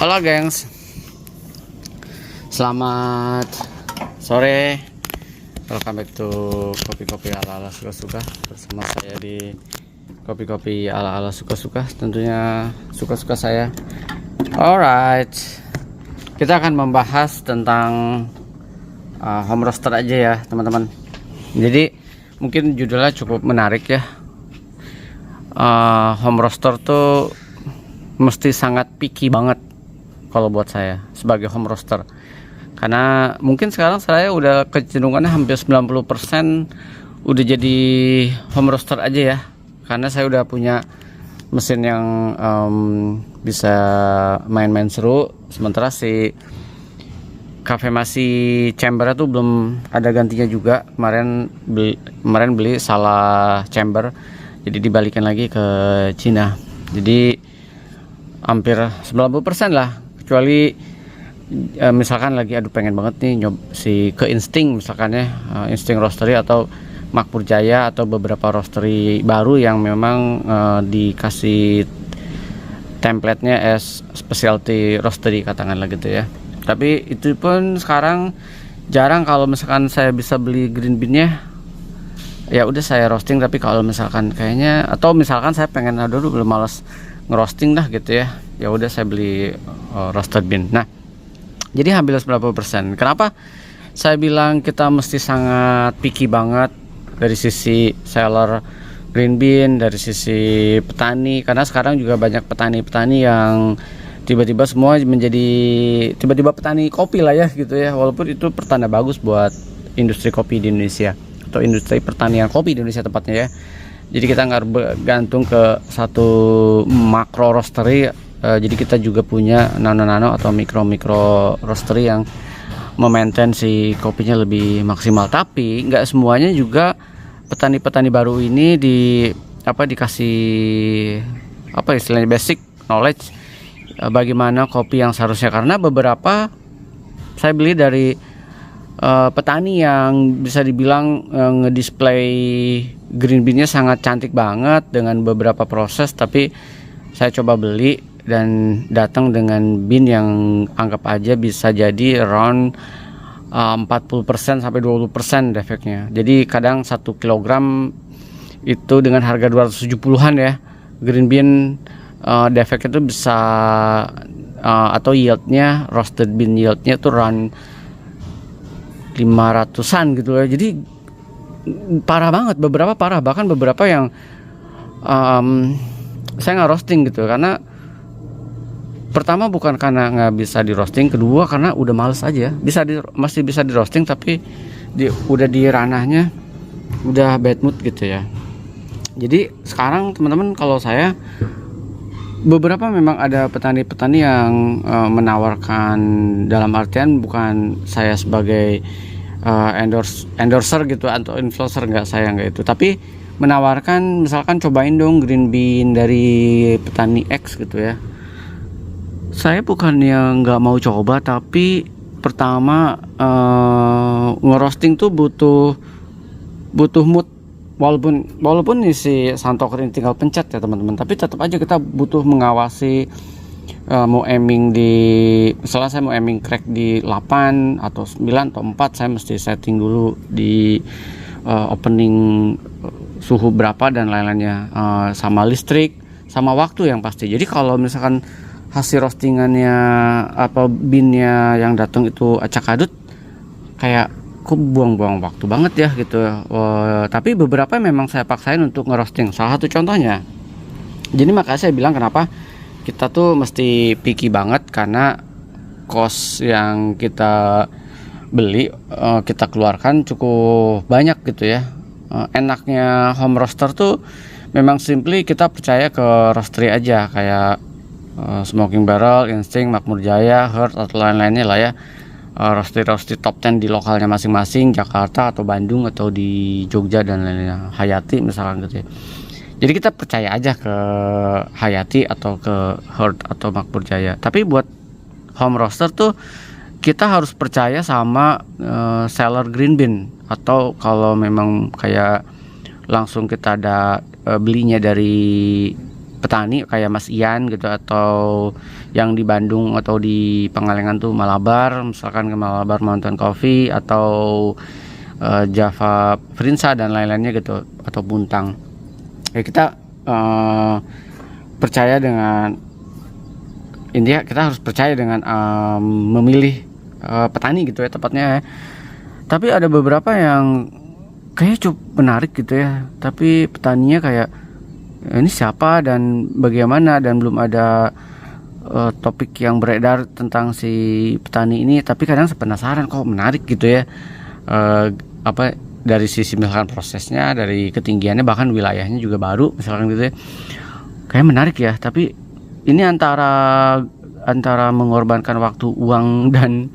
Halo gengs, selamat sore. Welcome back to kopi-kopi ala-ala suka-suka. Bersama saya di kopi-kopi ala-ala suka-suka. Tentunya suka-suka saya. Alright, kita akan membahas tentang home roaster aja ya teman-teman. Jadi mungkin judulnya cukup menarik ya. Home roaster tuh mesti sangat picky banget kalau buat saya sebagai home roaster, karena mungkin sekarang saya udah kecenderungannya hampir 90% udah jadi home roaster aja ya, karena saya udah punya mesin yang bisa main-main seru. Sementara si Cafemashi chambernya tuh belum ada gantinya juga. Kemarin beli salah chamber, jadi dibalikin lagi ke Cina. Jadi hampir 90% lah, kecuali misalkan lagi aduh pengen banget nih ke Insting misalkan ya, Insting Roastery atau Makmur Jaya atau beberapa roastery baru yang memang dikasih template-nya as specialty roastery katakanlah gitu ya. Tapi itu pun sekarang jarang kalau misalkan saya bisa beli green bean-nya, ya udah saya roasting. Tapi kalau misalkan kayaknya, atau misalkan saya pengen aduh belum males ngerosting dah gitu ya, ya udah saya beli roasted bean. Nah, jadi hampir 90%. Kenapa saya bilang kita mesti sangat picky banget dari sisi seller green bean, dari sisi petani, karena sekarang juga banyak petani-petani yang tiba-tiba semua menjadi tiba-tiba petani kopi lah ya gitu ya. Walaupun itu pertanda bagus buat industri kopi di Indonesia atau industri pertanian kopi di Indonesia tepatnya ya. Jadi kita nggak bergantung ke satu makro roastery. Jadi kita juga punya nano-nano atau mikro-mikro roastery yang memaintain si kopinya lebih maksimal. Tapi nggak semuanya juga petani-petani baru ini dikasih istilahnya basic knowledge bagaimana kopi yang seharusnya. Karena beberapa saya beli dari petani yang bisa dibilang ngedisplay green bean-nya sangat cantik banget dengan beberapa proses, tapi saya coba beli dan datang dengan bean yang anggap aja bisa jadi around 40% sampai 20% defeknya. Jadi kadang 1 kilogram itu dengan harga 270-an ya, green bean defeknya itu bisa atau yieldnya, roasted bean yieldnya itu around 500-an gitu ya. Jadi parah banget, beberapa parah, bahkan beberapa yang saya nggak roasting gitu, karena pertama bukan karena nggak bisa di roasting, kedua karena udah males aja. Masih bisa di roasting tapi udah di ranahnya udah bad mood gitu ya. Jadi sekarang teman-teman, kalau saya beberapa memang ada petani-petani yang menawarkan, dalam artian bukan saya sebagai endorser gitu atau influencer, saya itu, tapi menawarkan misalkan cobain dong green bean dari petani X gitu ya. Saya bukan yang nggak mau coba, tapi pertama ngerosting tuh butuh mood. Walaupun si santoker ini tinggal pencet ya teman-teman, tapi tetap aja kita butuh mengawasi. Mau aiming misalnya saya mau aiming crack di 8 atau 9 atau 4, saya mesti setting dulu di opening suhu berapa dan lain-lainnya, sama listrik, sama waktu yang pasti. Jadi kalau misalkan hasil roastingannya atau beannya yang datang itu acak-adut, kayak kok buang-buang waktu banget ya gitu. Tapi beberapa memang saya paksain untuk ngerosting. Salah satu contohnya, jadi makanya saya bilang kenapa kita tuh mesti picky banget, karena cost yang kita beli, kita keluarkan cukup banyak gitu ya. Enaknya home roaster tuh memang simply kita percaya ke roastery aja, kayak Smoking Barrel, Insting, Makmur Jaya, Heart atau lain-lainnya lah ya. Roastery top 10 di lokalnya masing-masing, Jakarta atau Bandung atau di Jogja dan lain-lainnya, Hayati misalkan gitu ya. Jadi kita percaya aja ke Hayati atau ke Heart atau Makmur Jaya. Tapi buat home roaster tuh kita harus percaya sama seller green bean, atau kalau memang kayak langsung kita ada belinya dari petani kayak Mas Ian gitu, atau yang di Bandung atau di Pangalengan tuh Malabar, misalkan ke Malabar Mountain Coffee atau Java Prinsa dan lain-lainnya gitu, atau Buntang. Ya kita percaya dengan intinya kita harus percaya dengan memilih petani gitu ya tepatnya ya. Tapi ada beberapa yang kayaknya cukup menarik gitu ya, tapi petaninya kayak ini siapa dan bagaimana, dan belum ada topik yang beredar tentang si petani ini. Tapi kadang penasaran kok menarik gitu ya, apa dari sisi misalkan prosesnya, dari ketinggiannya, bahkan wilayahnya juga baru misalkan gitu ya, kayak menarik ya. Tapi ini antara mengorbankan waktu, uang, dan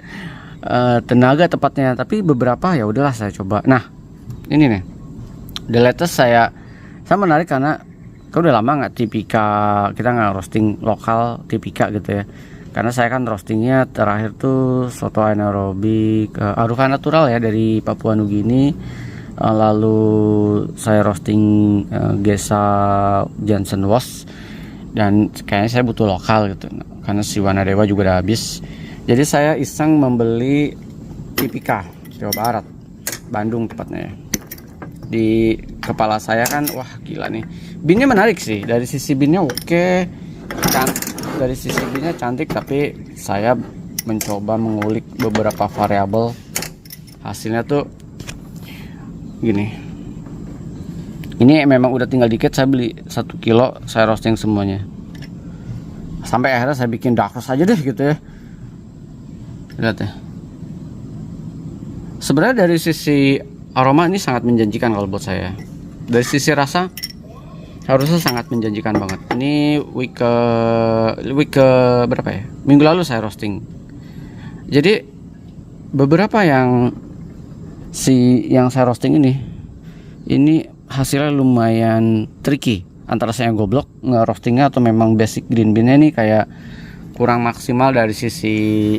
tenaga tepatnya. Tapi beberapa ya udahlah saya coba. Nah ini nih the latest saya menarik karena udah lama nggak tipika, kita nggak roasting lokal tipika gitu ya. Karena saya kan roastingnya terakhir tuh soto anaerobik Arufa natural ya dari Papua Nugini. Lalu saya roasting Gesa Johnson Was, dan kayaknya saya butuh lokal gitu karena si Wanadewa juga udah habis. Jadi saya iseng membeli tipika Jawa Barat, Bandung tepatnya ya. Di kepala saya kan wah gila nih, binnya menarik sih, dari sisi binnya oke, dari sisi binnya cantik. Tapi saya mencoba mengulik beberapa variabel, hasilnya tuh gini. Ini memang udah tinggal dikit, saya beli 1 kilo, saya roasting semuanya sampai akhirnya saya bikin dark roast aja deh gitu ya. Lihat ya, sebenarnya dari sisi aroma ini sangat menjanjikan kalau buat saya. Dari sisi rasa harusnya sangat menjanjikan banget. Ini week ke berapa ya? Minggu lalu saya roasting. Jadi beberapa yang saya roasting ini hasilnya lumayan tricky. Antara saya goblok nge-roastingnya atau memang basic green bean-nya nih kayak kurang maksimal dari sisi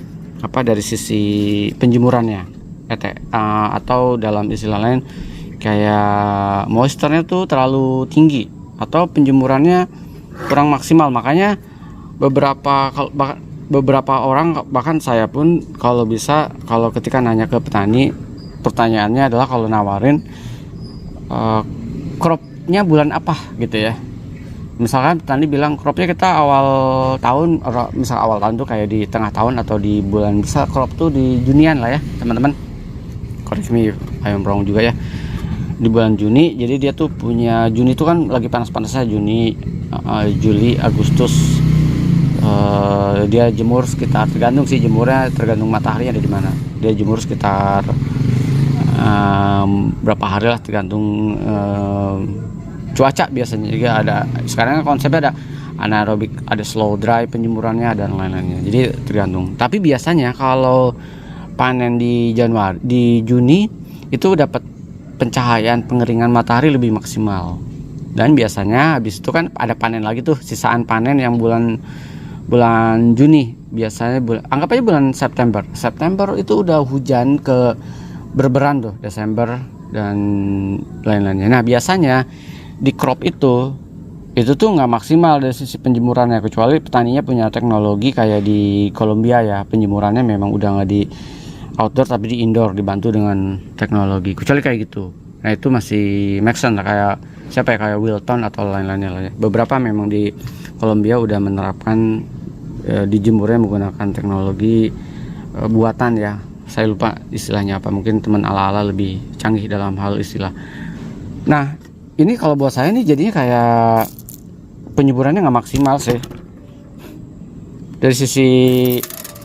penjemurannya. Atau dalam istilah lain kayak moisturnya tuh terlalu tinggi atau penjemurannya kurang maksimal. Makanya beberapa orang, bahkan saya pun kalau ketika nanya ke petani, pertanyaannya adalah kalau nawarin cropnya bulan apa gitu ya. Misalkan petani bilang cropnya kita awal tahun, misal awal tahun tuh kayak di tengah tahun atau di bulan, bisa crop tuh di Junian lah ya teman-teman, correct me if I'm wrong juga ya, di bulan Juni. Jadi dia tuh punya, Juni itu kan lagi panas-panasnya, Juni, Juli, Agustus. Dia jemur sekitar, tergantung sih jemurnya, tergantung matahari ada di mana. Dia jemur sekitar berapa hari lah, tergantung cuaca biasanya. Juga ada, sekarang konsepnya ada anaerobik, ada slow dry penjemurannya dan lain-lainnya. Jadi tergantung. Tapi biasanya kalau panen di Juni itu dapat pencahayaan pengeringan matahari lebih maksimal. Dan biasanya habis itu kan ada panen lagi tuh, sisaan panen yang bulan Juni. Biasanya anggap aja bulan September itu udah hujan ke berberan tuh, Desember dan lain-lainnya. Nah biasanya di crop itu tuh nggak maksimal dari sisi penjemurannya, kecuali petaninya punya teknologi kayak di Kolombia ya, penjemurannya memang udah nggak di outdoor tapi di indoor, dibantu dengan teknologi, kecuali kayak gitu. Nah itu masih make sense lah, kayak siapa ya, kayak Wilton atau lain-lainnya lah ya. Beberapa memang di Kolombia udah menerapkan dijemurnya menggunakan teknologi buatan ya, saya lupa istilahnya apa, mungkin teman ala-ala lebih canggih dalam hal istilah. Nah ini kalau buat saya nih jadinya kayak penyeburannya nggak maksimal sih. Dari sisi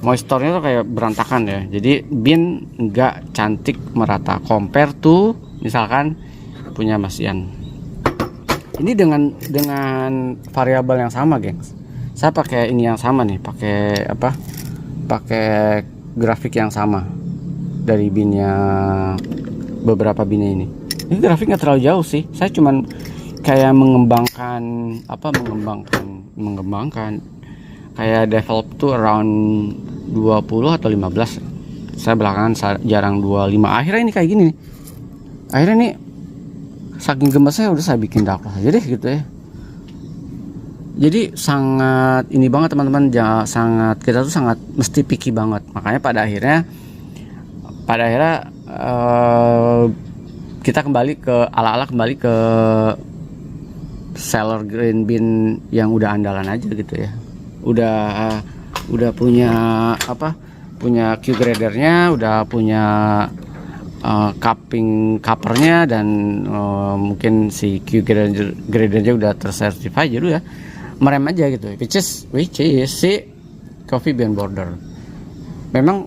moisturnya tuh kayak berantakan ya, jadi bean nggak cantik merata compare tuh misalkan punya Mas Ian. Ini dengan variabel yang sama gengs, saya pakai ini yang sama nih, pakai grafik yang sama dari binnya, beberapa binnya ini grafik nggak terlalu jauh sih. Saya cuman kayak mengembangkan kayak develop tuh around 20 atau 15. Saya belakangan jarang 25. Akhirnya ini kayak gini nih. Akhirnya nih saking gemesnya udah saya bikin dark aja deh gitu ya. Jadi sangat ini banget teman-teman, sangat, kita tuh sangat mesti picky banget. Makanya pada akhirnya kita kembali ke ala-ala, kembali ke seller green bean yang udah andalan aja gitu ya. Udah punya apa? Punya Q gradernya, udah punya cupping covernya, dan mungkin si Q gradernya udah tersertified, jadi ya merem aja gitu, which is si Coffee Bean Border. Memang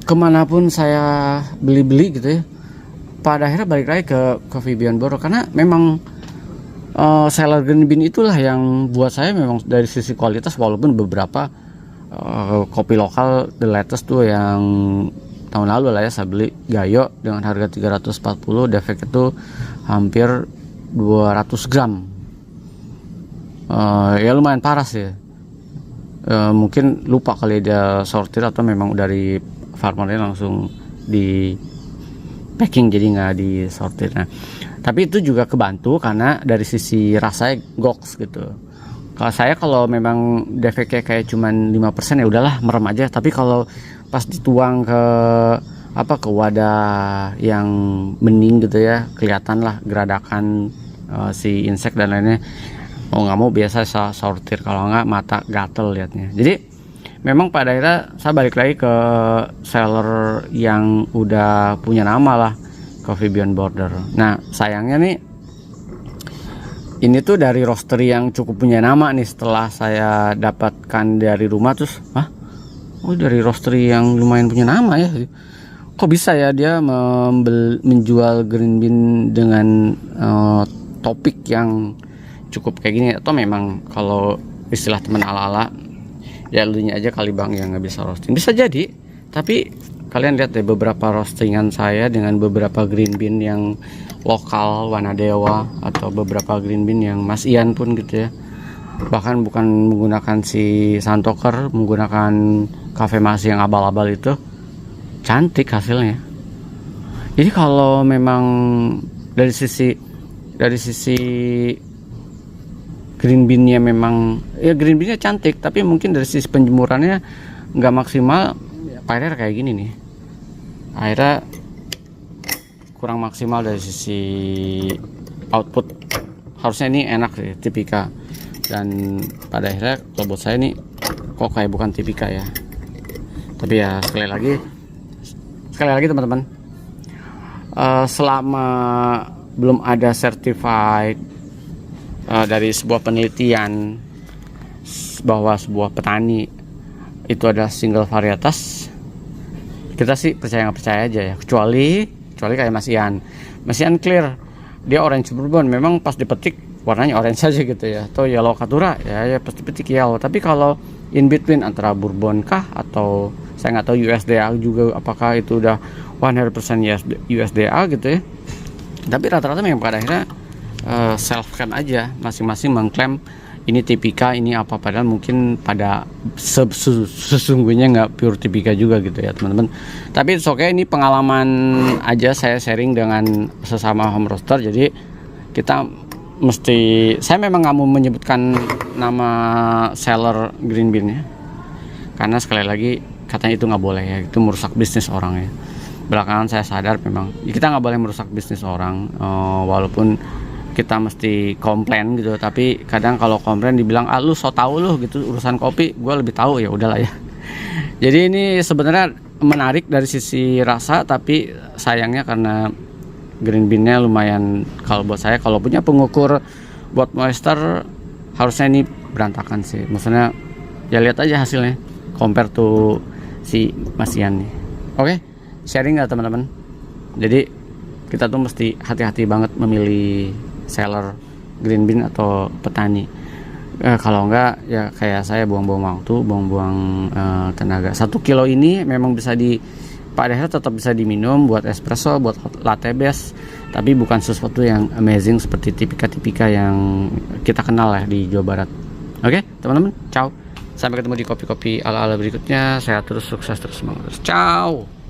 kemanapun saya beli gitu ya, pada akhirnya balik lagi ke Coffee Bean Border, karena memang seller green bean itulah yang buat saya memang dari sisi kualitas, walaupun beberapa kopi lokal the latest tuh yang tahun lalu lah ya, saya beli Gayo dengan harga 340, defek itu hampir 200 gram. Ya lumayan parah sih. Mungkin lupa kali dia sortir, atau memang dari farmernya langsung di packing jadi nggak disortir. Nah, tapi itu juga kebantu karena dari sisi rasanya goks gitu. Kalau saya, kalau memang defeknya kayak cuman 5% ya udahlah, merem aja. Tapi kalau pas dituang ke ke wadah yang bening gitu ya, kelihatan lah geradakan si insek dan lainnya. Mau nggak mau biasa saya sortir, kalau nggak mata gatel liatnya. Jadi memang pada akhirnya saya balik lagi ke seller yang udah punya nama lah, Coffee Bean Border. Nah sayangnya nih, ini tuh dari roastery yang cukup punya nama nih, setelah saya dapatkan dari rumah, terus dari roastery yang lumayan punya nama ya, kok bisa ya dia menjual green bean dengan topik yang cukup kayak gini. Atau memang kalau istilah teman ala-ala, ya lunya aja kali bang yang nggak bisa roasting, bisa jadi. Tapi kalian lihat deh beberapa roastingan saya dengan beberapa green bean yang lokal Wanadewa, atau beberapa green bean yang Mas Ian pun gitu ya, bahkan bukan menggunakan si Santoker, menggunakan Cafe Mas yang abal-abal itu, cantik hasilnya. Jadi kalau memang dari sisi green beannya, memang ya green beannya cantik, tapi mungkin dari sisi penjemurannya nggak maksimal. Akhirnya kayak gini nih, akhirnya kurang maksimal dari sisi output. Harusnya ini enak sih, Tipika, dan pada akhirnya kalau buat saya nih kok kayak bukan Tipika ya. Tapi ya sekali lagi teman-teman, selama belum ada certified dari sebuah penelitian bahwa sebuah petani itu adalah single varietas, kita sih percaya nggak percaya aja ya. Kecuali kayak Mas Ian clear, dia orange bourbon, memang pas dipetik warnanya orange saja gitu ya. Atau yellow Caturra ya pas dipetik yellow. Tapi kalau in between antara bourbon kah, atau saya nggak tahu USDA juga, apakah itu udah 100% USDA gitu ya. Tapi rata-rata memang pada akhirnya self claim aja, masing-masing mengklaim ini Tipika, ini apa, padahal mungkin pada sesungguhnya nggak pure Tipika juga gitu ya teman-teman. Tapi ini pengalaman aja, saya sharing dengan sesama home roaster. Jadi kita saya memang nggak mau menyebutkan nama seller green bean ya, karena sekali lagi katanya itu nggak boleh ya, itu merusak bisnis orang ya. Belakangan saya sadar memang kita nggak boleh merusak bisnis orang, walaupun kita mesti komplain gitu. Tapi kadang kalau komplain dibilang lu so tau lu gitu, urusan kopi gue lebih tahu, ya udahlah ya. Jadi ini sebenarnya menarik dari sisi rasa, tapi sayangnya karena green beannya lumayan, kalau buat saya, kalau punya pengukur buat moisture, harusnya ini berantakan sih. Maksudnya ya lihat aja hasilnya compare to si Mas Ian nih. Oke, sharing nggak teman-teman? Jadi kita tuh mesti hati-hati banget memilih seller green bean atau petani. Kalau enggak ya kayak saya buang-buang waktu, buang-buang tenaga. 1 kilo ini memang bisa padahal tetap bisa diminum buat espresso, buat latte base, tapi bukan sesuatu yang amazing seperti Tipika yang kita kenal ya di Jawa Barat. Oke teman-teman, ciao, sampai ketemu di kopi-kopi ala-ala berikutnya. Sehat terus, sukses terus, semangat terus, ciao.